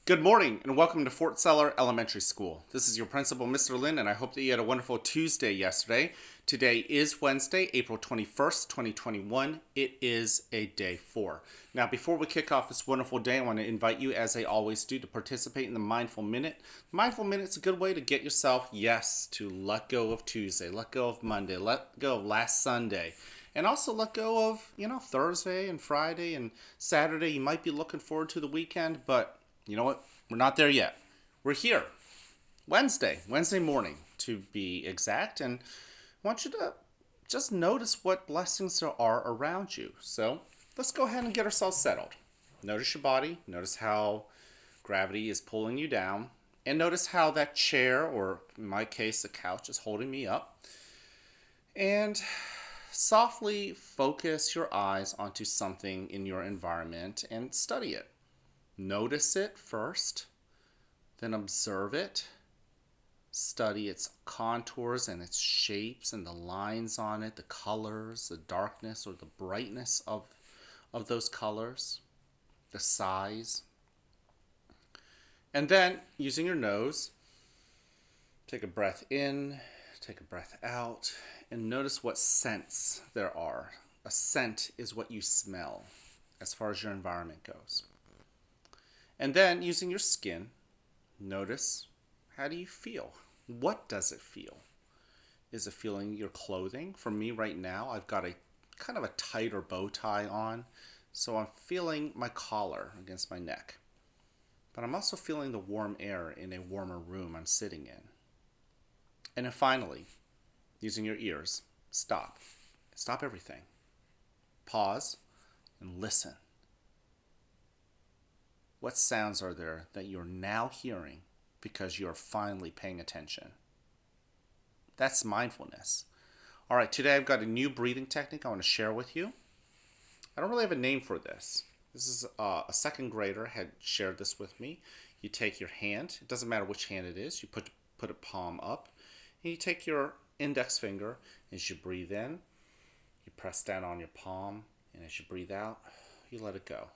Good morning and welcome to Fort Seller Elementary School. This is your principal, Mr. Lin, and I hope that you had a wonderful Tuesday yesterday. Today is Wednesday, April 21st, 2021. It is a day 4. Now, before we kick off this wonderful day, I want to invite you, as I always do, to participate in the Mindful Minute. Mindful Minute is a good way to get yourself, yes, to let go of Tuesday, let go of Monday, let go of last Sunday. And also let go of, Thursday and Friday and Saturday. You might be looking forward to the weekend, but you know what? We're not there yet. We're here. Wednesday morning to be exact. And I want you to just notice what blessings there are around you. So let's go ahead and get ourselves settled. Notice your body. Notice how gravity is pulling you down. And notice how that chair, or in my case, the couch, is holding me up. And softly focus your eyes onto something in your environment and study it. Notice it first, then observe it. Study its contours and its shapes and the lines on it, the colors, the darkness or the brightness of those colors, the size. And then, using your nose, take a breath in, take a breath out, and notice what scents there are. A scent is what you smell as far as your environment goes. And then, using your skin, notice, how do you feel? What does it feel? Is it feeling your clothing? For me right now, I've got a kind of a tighter bow tie on, so I'm feeling my collar against my neck. But I'm also feeling the warm air in a warmer room I'm sitting in. And then finally, using your ears, stop. Stop everything. Pause and listen. What sounds are there that you're now hearing because you're finally paying attention? That's mindfulness. All right, today I've got a new breathing technique I want to share with you. I don't really have a name for this. This is a second grader had shared this with me. You take your hand, it doesn't matter which hand it is, you put a palm up, and you take your index finger, as you breathe in, you press down on your palm, and as you breathe out, you let it go.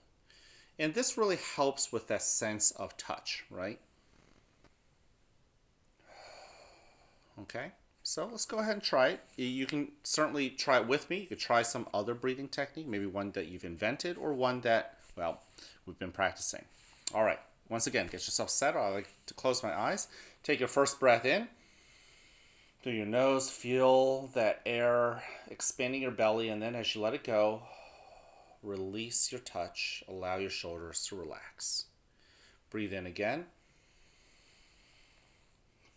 And this really helps with that sense of touch, right? Okay, so let's go ahead and try it. You can certainly try it with me. You could try some other breathing technique, maybe one that you've invented or one that, well, we've been practicing. All right, once again, get yourself settled. I like to close my eyes. Take your first breath in through your nose. Feel that air expanding your belly, and then as you let it go, release your touch. Allow your shoulders to relax. Breathe in again.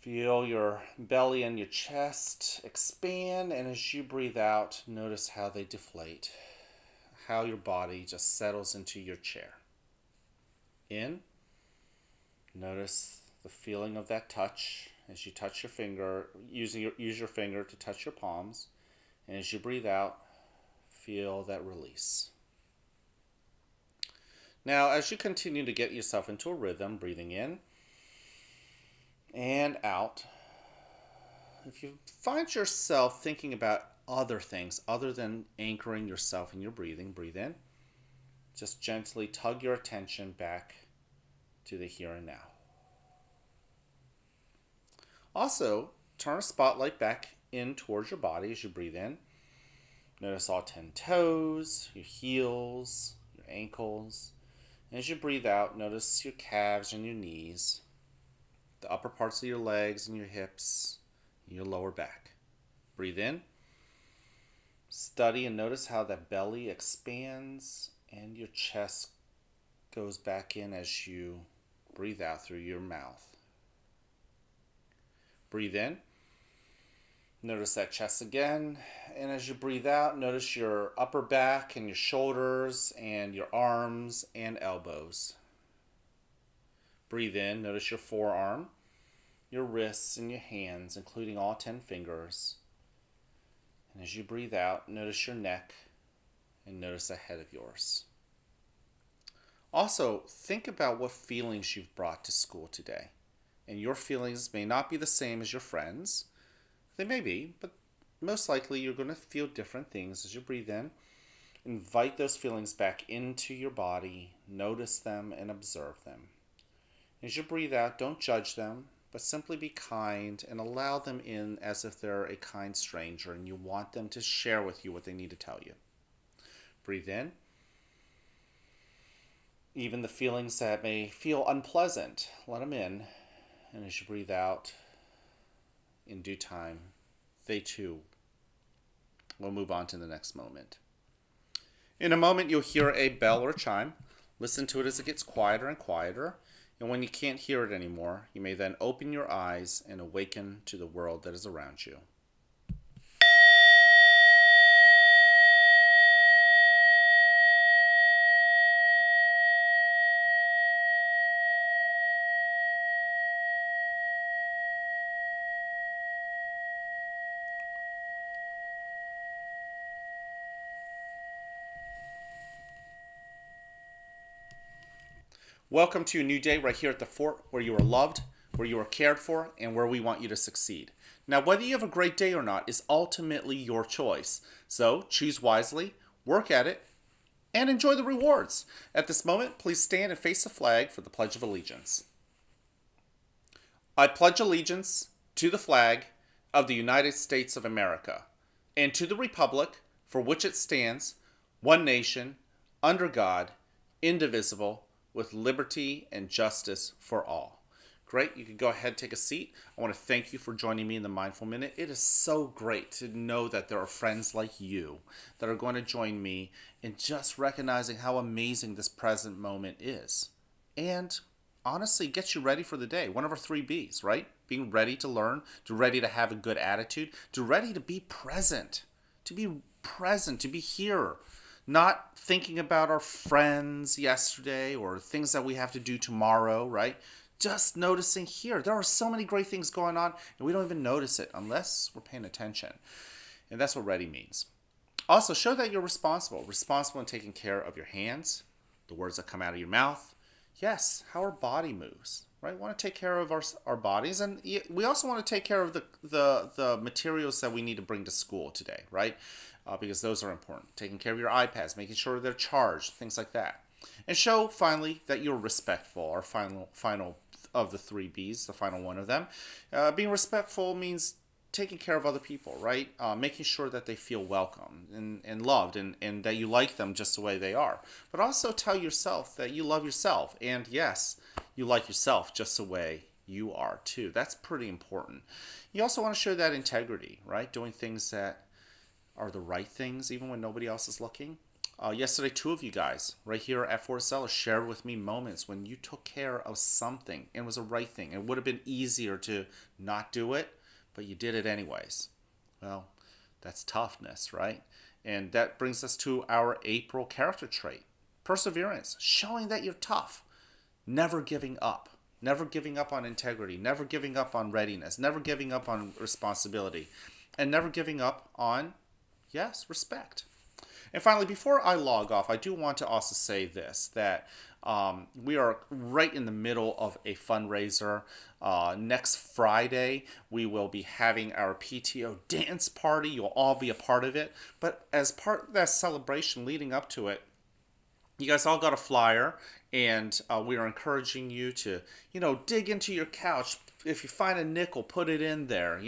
Feel your belly and your chest expand, and as you breathe out, notice how they deflate, how your body just settles into your chair. In, notice the feeling of that touch as you touch your finger, use your finger to touch your palms, and as you breathe out, feel that release. Now, as you continue to get yourself into a rhythm, breathing in and out, if you find yourself thinking about other things other than anchoring yourself in your breathing, breathe in. Just gently tug your attention back to the here and now. Also, turn a spotlight back in towards your body as you breathe in. Notice all 10 toes, your heels, your ankles. And as you breathe out, notice your calves and your knees, the upper parts of your legs and your hips, and your lower back. Breathe in. Study and notice how that belly expands and your chest goes back in as you breathe out through your mouth. Breathe in. Notice that chest again. And as you breathe out, notice your upper back and your shoulders and your arms and elbows. Breathe in. Notice your forearm, your wrists, and your hands, including all 10 fingers. And as you breathe out, notice your neck and notice the head of yours. Also, think about what feelings you've brought to school today. And your feelings may not be the same as your friends. They may be, but most likely you're going to feel different things as you breathe in. Invite those feelings back into your body, notice them, and observe them. As you breathe out, don't judge them, but simply be kind and allow them in as if they're a kind stranger and you want them to share with you what they need to tell you. Breathe in. Even the feelings that may feel unpleasant, let them in. And as you breathe out, in due time, they too will move on to the next moment. In a moment, you'll hear a bell or chime. Listen to it as it gets quieter and quieter. And when you can't hear it anymore, you may then open your eyes and awaken to the world that is around you. Welcome to a new day right here at the fort where you are loved, where you are cared for, and where we want you to succeed. Now, whether you have a great day or not is ultimately your choice. So choose wisely, work at it, and enjoy the rewards. At this moment, please stand and face the flag for the Pledge of Allegiance. I pledge allegiance to the flag of the United States of America and to the republic for which it stands, one nation, under God, indivisible, with liberty and justice for all. Great. You can go ahead and take a seat. I want to thank you for joining me in the Mindful Minute. It is so great to know that there are friends like you that are going to join me in just recognizing how amazing this present moment is. And honestly, gets you ready for the day. One of our 3 Bs, right? Being ready to learn, to ready to have a good attitude, to ready to be present, to be here. Not thinking about our friends yesterday or things that we have to do tomorrow, right? Just noticing here. There are so many great things going on, and we don't even notice it unless we're paying attention. And that's what ready means. Also, show that you're responsible. Responsible in taking care of your hands, the words that come out of your mouth. Yes, how our body moves, right? We want to take care of our bodies, and we also want to take care of the materials that we need to bring to school today, right? Because those are important. Taking care of your iPads, making sure they're charged, things like that. And show, finally, that you're respectful. Our final of the 3 Bs, the final one of them. Being respectful means taking care of other people, right? Making sure that they feel welcome and loved and that you like them just the way they are. But also tell yourself that you love yourself. And yes, you like yourself just the way you are too. That's pretty important. You also want to show that integrity, right? Doing things that are the right things even when nobody else is looking. Yesterday, 2 of you guys right here at Fort Seller shared with me moments when you took care of something and it was a right thing. It would have been easier to not do it, but you did it anyways. Well, that's toughness, right? And that brings us to our April character trait, perseverance, showing that you're tough, never giving up. Never giving up on integrity, never giving up on readiness, never giving up on responsibility, and never giving up on, yes, respect. And finally, before I log off, I do want to also say this, that we are right in the middle of a fundraiser. Next Friday, we will be having our PTO dance party. You'll all be a part of it. But as part of that celebration leading up to it, you guys all got a flyer, and we are encouraging you to, dig into your couch. If you find a nickel, put it in there.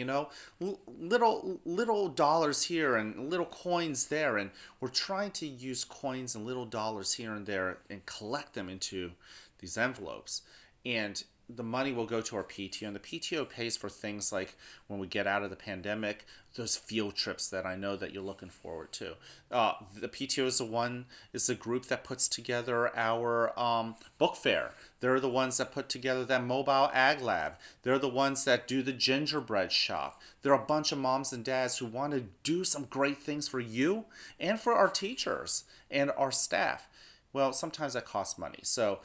Little dollars here and little coins there, and we're trying to use coins and little dollars here and there and collect them into these envelopes. And the money will go to our PTO, and the PTO pays for things like when we get out of the pandemic, those field trips that I know that you're looking forward to. The PTO is the group that puts together our book fair. They're the ones that put together that mobile ag lab. They're the ones that do the gingerbread shop. There are a bunch of moms and dads who want to do some great things for you and for our teachers and our staff. Well, sometimes that costs money. So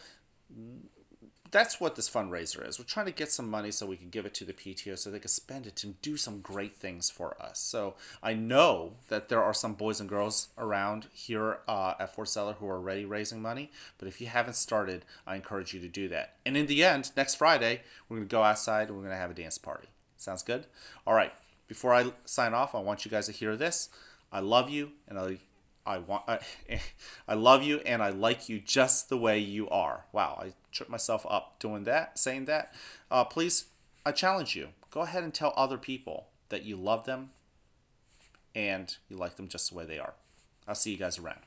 that's what this fundraiser is. We're trying to get some money so we can give it to the PTO so they can spend it to do some great things for us. So I know that there are some boys and girls around here at Fort Seller who are already raising money. But if you haven't started, I encourage you to do that. And in the end, next Friday, we're going to go outside and we're going to have a dance party. Sounds good? All right. Before I sign off, I want you guys to hear this. I love you, and I love you and I like you just the way you are. Wow, I tripped myself up doing that, saying that. Please, I challenge you. Go ahead and tell other people that you love them and you like them just the way they are. I'll see you guys around.